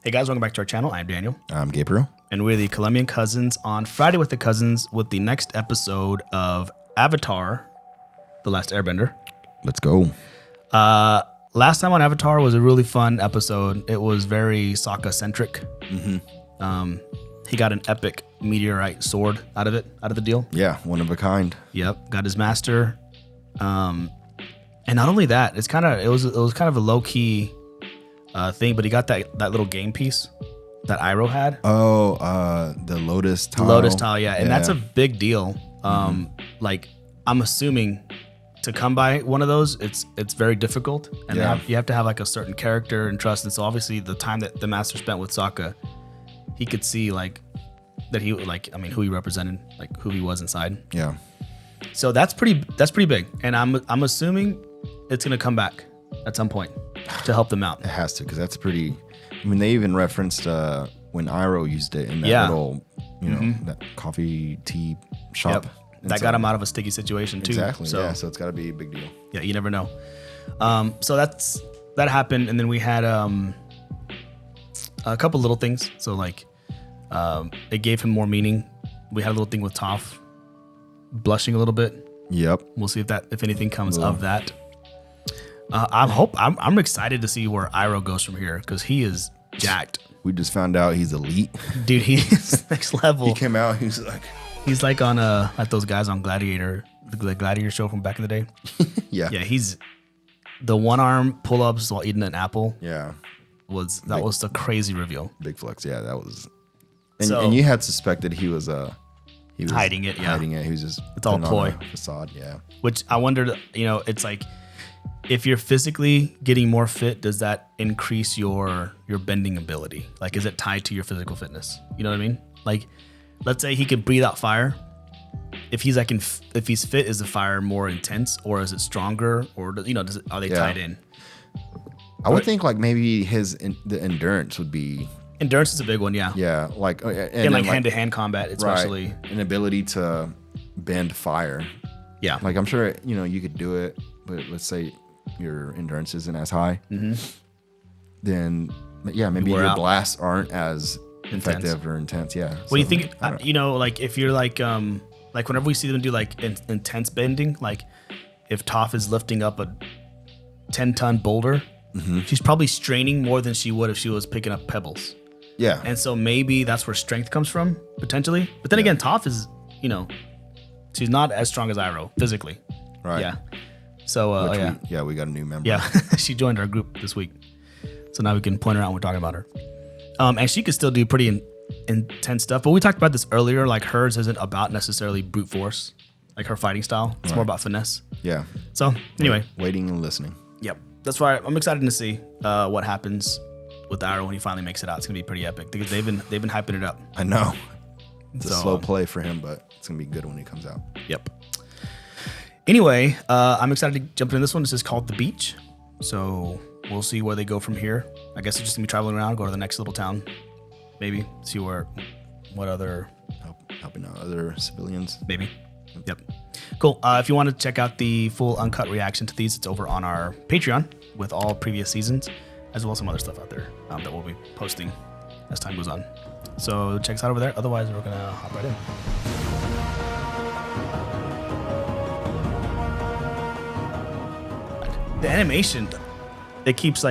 Hey guys, welcome back to our channel. I'm Daniel. I'm Gabriel. And we're the Colombian Cousins on Friday with the Cousins with the next episode of Avatar, The Last Airbender. Let's go. Last time on Avatar was a really fun episode. It was very Sokka-centric. Mm-hmm. He got an epic meteorite sword out of the deal. Yeah, one of a kind. Yep, got his master. And not only that, it was kind of a low key thing, but he got that little game piece that Iroh had. Oh, the lotus tile. Lotus tile, yeah, and that's a big deal. Like I'm assuming to come by one of those, it's very difficult, and you have to have like a certain character and trust. And so obviously, the time that the master spent with Sokka, he could see like that he who he represented, like who he was inside. Yeah. So that's pretty big, and I'm assuming it's gonna come back at some point to help them out. It has to, because that's pretty. I mean, they even referenced when Iroh used it in that little, that coffee tea shop. Yep. That got him out of a sticky situation too. Exactly. So, yeah. So it's got to be a big deal. Yeah, you never know. So that happened, and then we had a couple little things. So like, it gave him more meaning. We had a little thing with Toph blushing a little bit. Yep. We'll see if anything comes of that. I'm excited to see where Iroh goes from here, because he is jacked. We just found out he's elite. Dude, he's next level. He came out. He's like on like those guys on Gladiator, the Gladiator show from back in the day. Yeah. Yeah, he's the one arm pull ups while eating an apple. Yeah. Was the crazy reveal. Big flex. Yeah, that was. And you had suspected he was hiding it. Yeah. Hiding it. He was just. It's all ploy. Facade. Yeah. Which I wondered. It's like, if you're physically getting more fit, does that increase your bending ability? Like, is it tied to your physical fitness? You know what I mean? Like, let's say he could breathe out fire. If he's if he's fit, is the fire more intense, or is it stronger, or are they tied in? I would think like maybe the endurance would be. Endurance is a big one, yeah. Yeah, like and like hand-to-hand combat, especially. Right. An ability to bend fire. Yeah. Like I'm sure you could do it, but let's say your endurance isn't as high, then maybe your blasts aren't as effective or intense. Yeah. What do you think? Like if you're like whenever we see them do like intense bending, like if Toph is lifting up a 10-ton boulder, she's probably straining more than she would if she was picking up pebbles. Yeah. And so maybe that's where strength comes from, potentially. But then again, Toph is, she's not as strong as Iroh physically. Right. Yeah. So, we got a new member. Yeah. She joined our group this week. So now we can point her out when we're talking about her. And she could still do pretty intense stuff. But we talked about this earlier. Like, hers isn't about necessarily brute force, like her fighting style. It's more about finesse. Yeah. So, anyway. Waiting and listening. Yep. That's why I'm excited to see what happens with Iroh when he finally makes it out. It's gonna be pretty epic, because they've been hyping it up. I know. It's a slow play for him, but it's gonna be good when he comes out. Yep. Anyway, I'm excited to jump into this one. This is called The Beach. So we'll see where they go from here. I guess they're just gonna be traveling around, go to the next little town, maybe see what other helping out other civilians. Maybe. Yep. Cool. If you want to check out the full uncut reaction to these, it's over on our Patreon with all previous seasons, as well as some other stuff out there that we'll be posting as time goes on. So check us out over there. Otherwise, we're going to hop right in. The animation, it keeps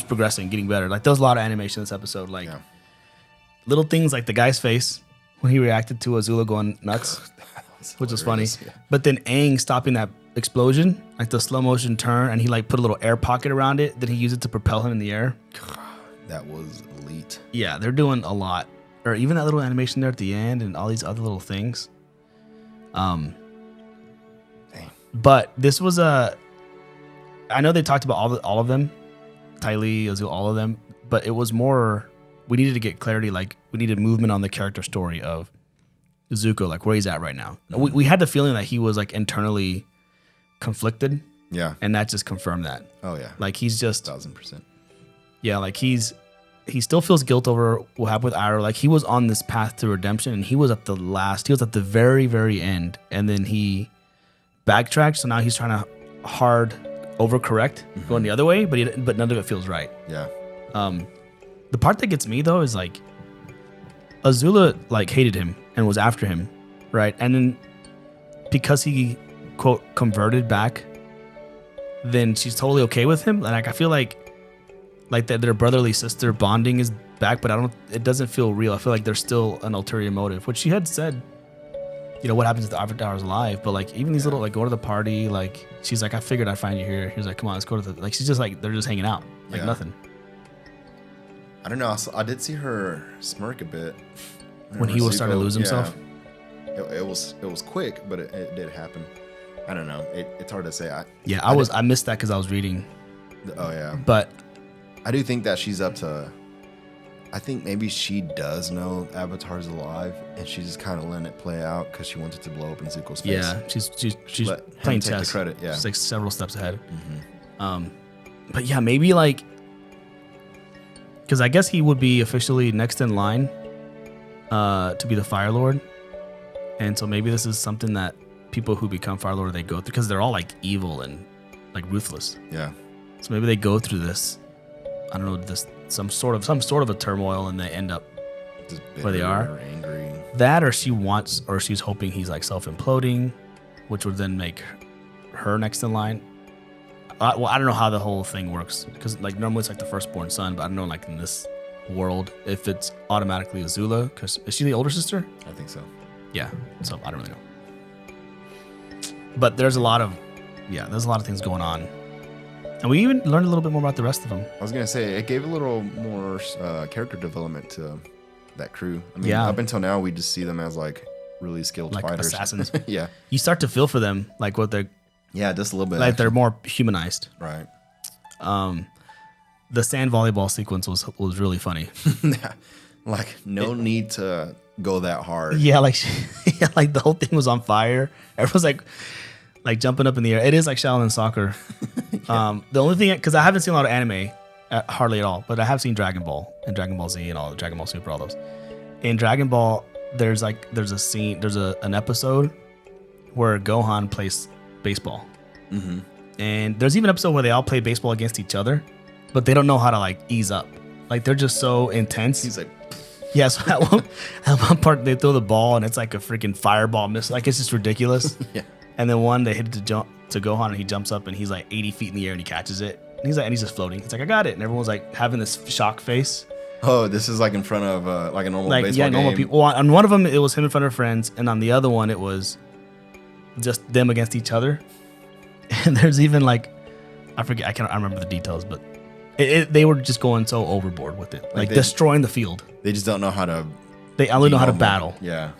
progressing, getting better. Like, there's a lot of animation in this episode. Like, little things like the guy's face when he reacted to Azula going nuts, which was funny. Yeah. But then Aang stopping that explosion, like the slow motion turn, and he like put a little air pocket around it. Then he used it to propel him in the air. That was elite. Yeah, they're doing a lot. Or even that little animation there at the end, and all these other little things. But this was I know they talked about all of them, Ty Lee, Azul, all of them, but it was more. We needed to get clarity. Like, we needed movement on the character story of Zuko, like where he's at right now. We had the feeling that he was like internally conflicted. Yeah. And that just confirmed that. Oh yeah. Like, he's just 1000%. Yeah, like he still feels guilt over what happened with Iroh. Like, he was on this path to redemption, and he was at the very, very end, and then he backtracked. So now he's trying to hard overcorrect, going the other way, but none of it feels right. Yeah. The part that gets me though is like Azula like hated him and was after him, right? And then because he quote converted back, then she's totally okay with him. Like I feel like that their brotherly sister bonding is back, but it doesn't feel real. I feel like there's still an ulterior motive, which she had said, you know, what happens if the Avatar's alive, but like even these little like go to the party, like she's like, I figured I'd find you here. He was like, come on, let's go to the, like she's just like, they're just hanging out like nothing. I don't know. I did see her smirk a bit when he was starting to lose himself. It was quick, but it did happen. I don't know. It's hard to say. I missed that because I was reading. Oh yeah. But I do think that she's up to. I think maybe she does know Avatar's alive, and she's just kind of letting it play out because she wants it to blow up in Zuko's face. Yeah, she's playing chess. Take the credit. Yeah, she's like several steps ahead. But yeah, maybe like because I guess he would be officially next in line to be the Fire Lord, and so maybe this is something that people who become Fire Lord they go through because they're all like evil and like ruthless. Yeah. So maybe they go through this. I don't know, some sort of a turmoil, and they end up just where they are. Or angry. That, or she's hoping he's like self-imploding, which would then make her next in line. Well, I don't know how the whole thing works because like normally it's like the firstborn son, but I don't know like in this world if it's automatically Azula because is she the older sister? I think so. Yeah, so I don't really know. But there's a lot of things going on. And we even learned a little bit more about the rest of them. I was going to say, it gave a little more character development to that crew. I mean, up until now, we just see them as like really skilled like fighters. Assassins. Yeah. You start to feel for them, like what they're... Yeah, just a little bit. Like they're more humanized. Right. The sand volleyball sequence was really funny. Like, no need to go that hard. Yeah, like the whole thing was on fire. Everyone's like jumping up in the air. It is like Shaolin soccer. The only thing, because I haven't seen a lot of anime, hardly at all, but I have seen Dragon Ball and Dragon Ball Z and all the Dragon Ball Super, all those. In Dragon Ball, there's a scene, an episode where Gohan plays baseball. Mm-hmm. And there's even an episode where they all play baseball against each other, but they don't know how to like ease up. Like they're just so intense. He's like, yeah, so at one part they throw the ball and it's like a freaking fireball miss. Like it's just ridiculous. Yeah. And then one they hit it to Gohan and he jumps up and he's like 80 feet in the air and he catches it. And he's just floating. He's like, I got it. And everyone's like having this shock face. Oh, this is like in front of like a normal baseball game. Normal people. Well, on one of them it was him in front of friends, and on the other one it was just them against each other. And there's even like I remember the details, but they were just going so overboard with it, like destroying the field. They just don't know how to. They only know how to battle. Yeah.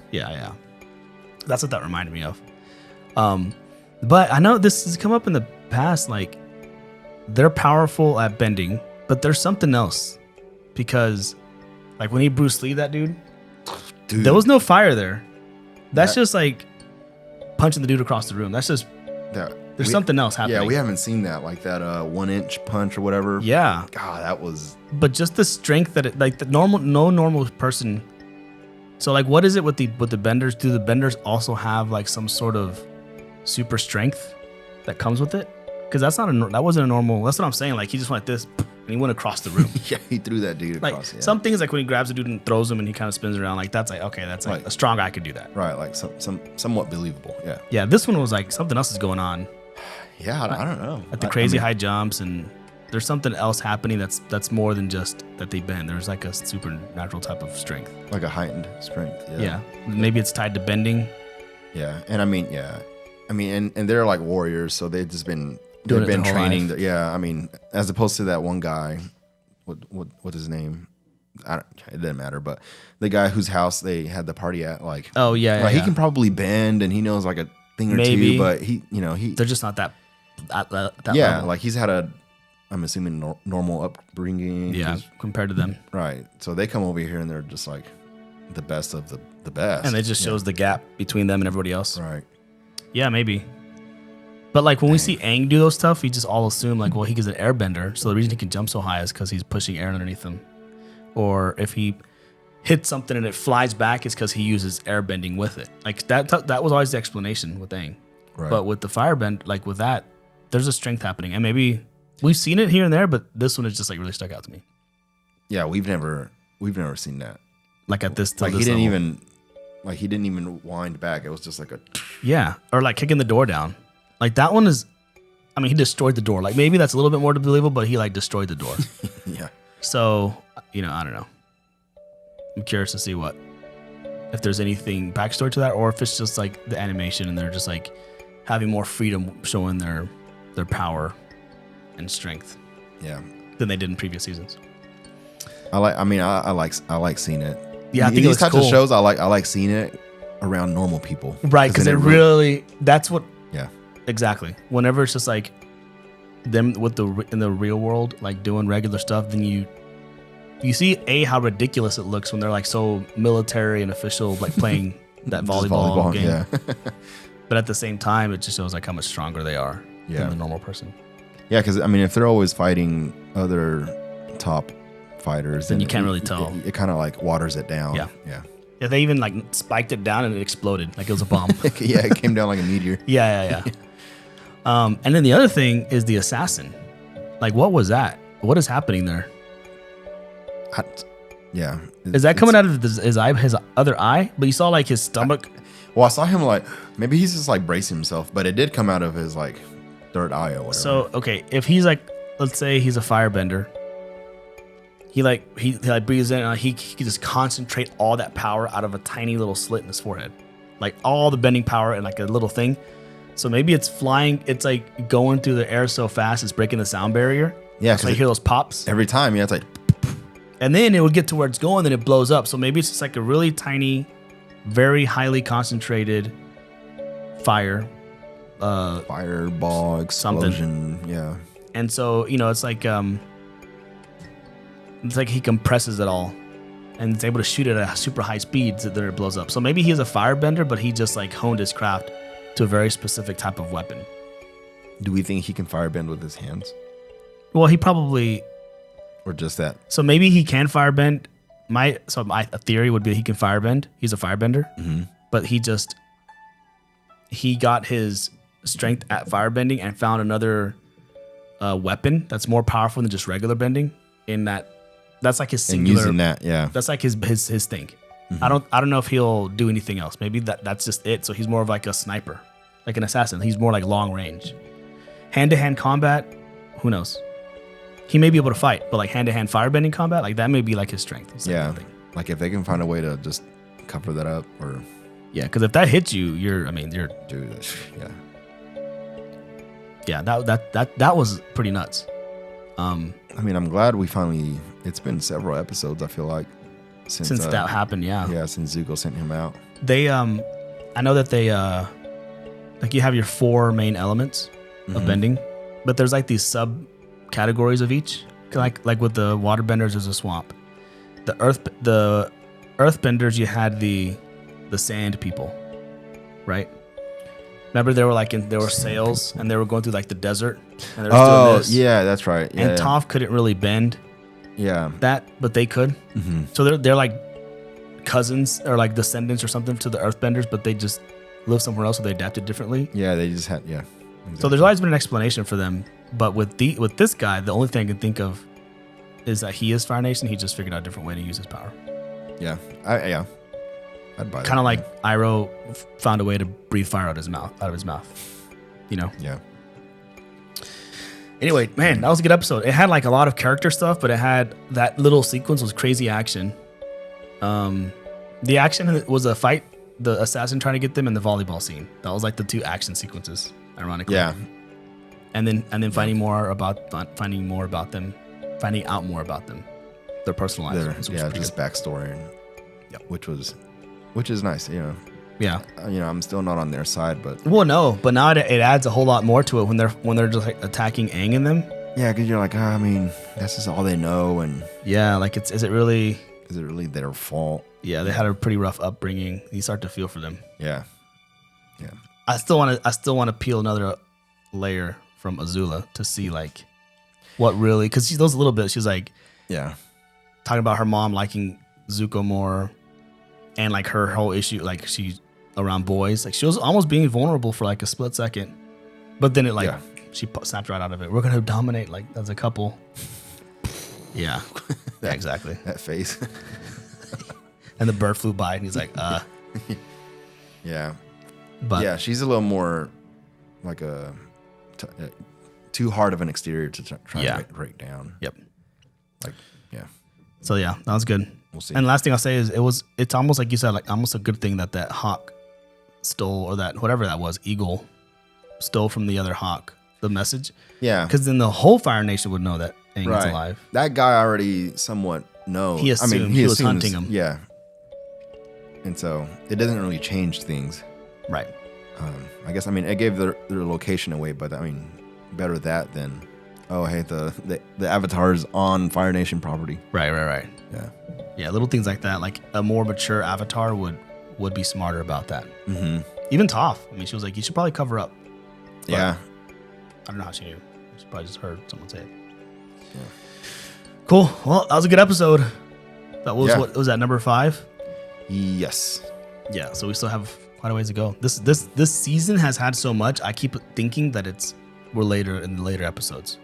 That's what that reminded me of. But I know this has come up in the past. Like they're powerful at bending, but there's something else because, like when he Bruce Lee that dude, there was no fire there. That's just like punching the dude across the room. That's just. There's something else happening. Yeah, we haven't seen that, like that 1-inch punch or whatever. Yeah. God, that was. But just the strength that no normal person. So like, what is it with the benders? Do the benders also have like some sort of super strength that comes with it? Because that wasn't a normal. That's what I'm saying. Like he just went like this and he went across the room. Yeah, he threw that dude across. Like some things like when he grabs a dude and throws him and he kind of spins around. Like that's like okay, that's like a strong guy could do that. Right, like somewhat believable. Yeah. Yeah, this one was like something else is going on. Yeah, I don't know. Like the crazy high jumps, and there's something else happening that's more than just that they bend. There's like a supernatural type of strength. Like a heightened strength. Yeah. Maybe it's tied to bending. Yeah. And I mean, and they're like warriors, so they've been training. I mean, as opposed to that one guy, what's his name? It doesn't matter, but the guy whose house they had the party at, like, he can probably bend and he knows like a thing or two, but they're just not that level. Like he's had I'm assuming normal upbringing. Yeah, compared to them. Right. So they come over here and they're just like the best of the best. And it just shows the gap between them and everybody else. Right. Yeah, maybe. But like when we see Aang do those stuff, we just all assume like, well, he's an airbender, so the reason he can jump so high is because he's pushing air underneath him. Or if he hits something and it flies back, it's because he uses airbending with it. Like that was always the explanation with Aang. Right. But with the firebend, like with that, there's a strength happening, and maybe we've seen it here and there, but this one is just like really stuck out to me. Yeah, we've never seen that. Like at this, like this he didn't level. he didn't even wind back. It was just like a Yeah, or like kicking the door down. Like that one is, I mean, he destroyed the door. Like maybe that's a little bit more believable, but he like destroyed the door. yeah. So I don't know. I'm curious to see if there's anything backstory to that, or if it's just like the animation and they're just like having more freedom showing their power and strength. Yeah. Than they did in previous seasons. I like seeing it. Yeah, I think these types cool. of shows I like seeing it around normal people. Right, because it really that's what. Yeah. Exactly. Whenever it's just like them in the real world, like doing regular stuff, then you see how ridiculous it looks when they're like so military and official, like playing that volleyball game. Yeah. But at the same time, it just shows like how much stronger they are than the normal person. Yeah, because I mean, if they're always fighting other top fighters, then you can't really tell. It kind of like waters it down. Yeah. Yeah. Yeah, they even like spiked it down and it exploded like it was a bomb. Yeah, it came down like a meteor. Yeah. And then the other thing is the assassin. Like, what was that? What is happening there? Yeah. Is that coming out of his other eye? But you saw like his stomach. Well, I saw him like maybe he's just like bracing himself, but it did come out of his like third eye or whatever. So okay, if he's like, let's say he's a firebender, he breathes in and he can just concentrate all that power out of a tiny little slit in his forehead, like all the bending power in like a little thing. So maybe it's flying. It's like going through the air so fast it's breaking the sound barrier. Yeah, so you hear those pops every time. Yeah, it's like, and then it would get to where it's going, then it blows up. So maybe it's just like a really tiny, very highly concentrated fireball explosion. Something. Yeah. And so it's like he compresses it all, and is able to shoot it at a super high speed so that it blows up. So maybe he's a firebender, but he just like honed his craft to a very specific type of weapon. Do we think he can firebend with his hands? Well, he probably, or just that. So maybe he can firebend. My theory would be he can firebend. He's a firebender, but he got his strength at firebending and found another weapon that's more powerful than just regular bending. In that's like his singular. And using that, yeah. That's like his thing. I don't know if he'll do anything else. Maybe that's just it. So he's more of like a sniper, like an assassin. He's more like long range, hand-to-hand combat. Who knows? He may be able to fight, but like hand-to-hand firebending combat, like that may be like his strength. Yeah, like if they can find a way to just cover that up, or yeah, because if that hits you, you're dude. Yeah, that was pretty nuts. I mean, I'm glad we finally. It's been several episodes. I feel like since that happened. Yeah, since Zuko sent him out. They I know that they like you have your 4 main elements of bending, but there's like these sub categories of each. Like with the waterbenders, there's a swamp. The earthbenders, you had the sand people, right? Remember they were sails and they were going through like the desert. And they were doing this. Yeah, that's right. Yeah, and Toph couldn't really bend. Yeah. But they could. So they're like cousins or like descendants or something to the earthbenders, but they just live somewhere else, so they adapted differently. Yeah, they just had Exactly. So there's always been an explanation for them, but with this guy, the only thing I can think of is that he is Fire Nation. He just figured out a different way to use his power. Yeah, I'd buy that. Kind of like Iroh found a way to breathe fire out of his mouth. Yeah. Anyway, man, that was a good episode. It had like a lot of character stuff, but it had that little sequence was crazy action. The action was a fight, the assassin trying to get them, and the volleyball scene. That was like the 2 action sequences, ironically. Yeah. And then finding out more about them, their personal lives. Just backstory, which is nice. Yeah. I'm still not on their side, but but now it adds a whole lot more to it when they're just like attacking Aang in them. Yeah, because you're like, this is all they know, and yeah, like is it really their fault? Yeah, they had a pretty rough upbringing. You start to feel for them. Yeah. I still want to peel another layer from Azula to see like what really, because those little bits she's like, yeah, talking about her mom liking Zuko more, and like her whole issue, like she's around boys, like she was almost being vulnerable for like a split second, but then she snapped right out of it. We're gonna dominate like as a couple. Yeah. Yeah, exactly. That face. And the bird flew by, and he's like, Yeah. But yeah, she's a little more like too hard of an exterior to try to break down. Yep. Like, yeah. So yeah, that was good. We'll see. And last thing I'll say is it's almost like you said, like almost a good thing that hawk stole, or that whatever that was, eagle stole from the other hawk the message. Yeah. Because then the whole Fire Nation would know that Aang is Right. alive. That guy already somewhat knows. He assumed he was hunting him. Yeah. And so it doesn't really change things. Right. I guess, I mean, it gave their location away, but I mean, better that than, oh, hey, the avatar's on Fire Nation property. Right. Yeah. Yeah, little things like that. Like a more mature avatar would be smarter about that. Mm-hmm. Even Toph. I mean, she was like, you should probably cover up. But Yeah. I don't know how she knew. She probably just heard someone say it. Yeah. Cool. Well, that was a good episode. That was what was that, number 5? Yes. Yeah. So we still have quite a ways to go. This season has had so much. I keep thinking that we're later in the later episodes.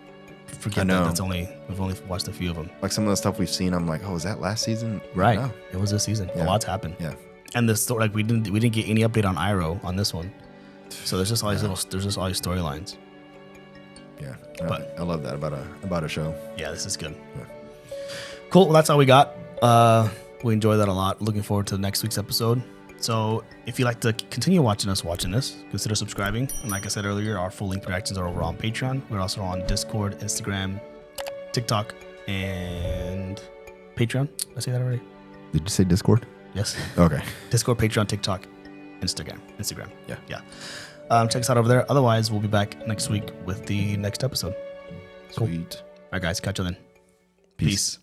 Forget that we've only watched a few of them. Like some of the stuff we've seen, I'm like, oh, is that last season? Right. No. It was this season. Yeah. A lot's happened. Yeah. And the story, like we didn't get any update on Iroh on this one. So there's just all these storylines. Yeah. But I love that about a show. Yeah, this is good. Yeah. Cool. Well, that's all we got. We enjoyed that a lot. Looking forward to next week's episode. So if you'd like to continue watching this, consider subscribing. And like I said earlier, our full length reactions are over on Patreon. We're also on Discord, Instagram, TikTok, and Patreon. Did I say that already? Did you say Discord? Yes. Okay. Discord, Patreon, TikTok, Instagram. Yeah. Check us out over there. Otherwise, we'll be back next week with the next episode. Sweet. All right, guys. Catch you then. Peace.